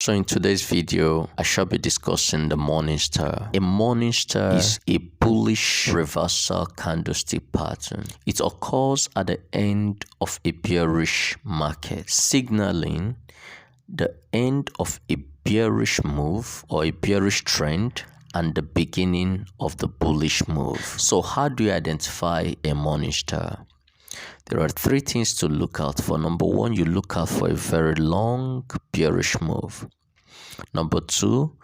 So in today's video, I shall be discussing the morning star. A morning star is a bullish reversal candlestick pattern. It occurs at the end of a bearish market, signaling the end of a bearish move or a bearish trend and the beginning of the bullish move. So how do you identify a morning star? There are three things to look out for. Number one, you look out for a very long bearish move. Number two,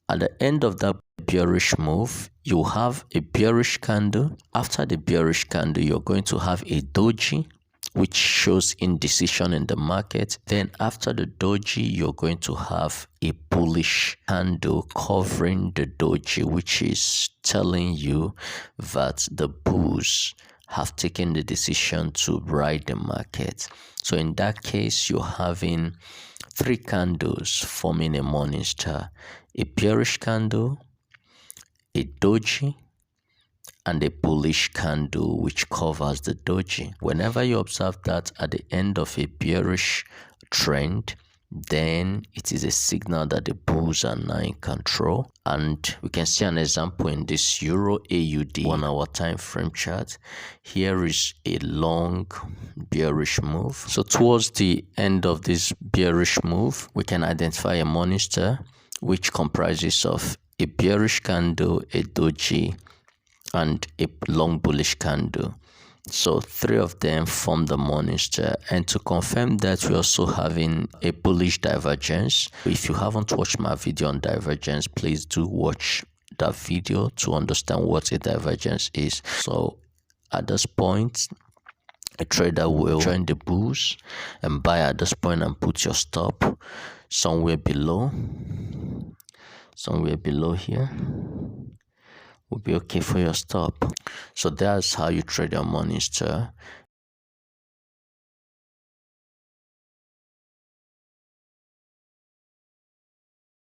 at the end of that bearish move, you have a bearish candle. After the bearish candle, you're going to have a doji, which shows indecision in the market. Then after the doji, you're going to have a bullish candle covering the doji, which is telling you that the bulls have taken the decision to ride the market. So in that case, you're having three candles forming a morning star: a bearish candle, a doji, and a bullish candle which covers the doji. Whenever you observe that at the end of a bearish trend, then it is a signal that the bulls are now in control. And we can see an example in this Euro AUD 1 hour time frame chart. Here is a long bearish move. So towards the end of this bearish move, we can identify a morning star which comprises of a bearish candle, a doji, and a long bullish candle. So three of them form the morning star. And to confirm that, we're also having a bullish divergence. If you haven't watched my video on divergence, please do watch that video to understand what a divergence is. So at this point, a trader will join the bulls and buy at this point and put your stop somewhere below here will be okay for your stop. So that's how you trade your morning star.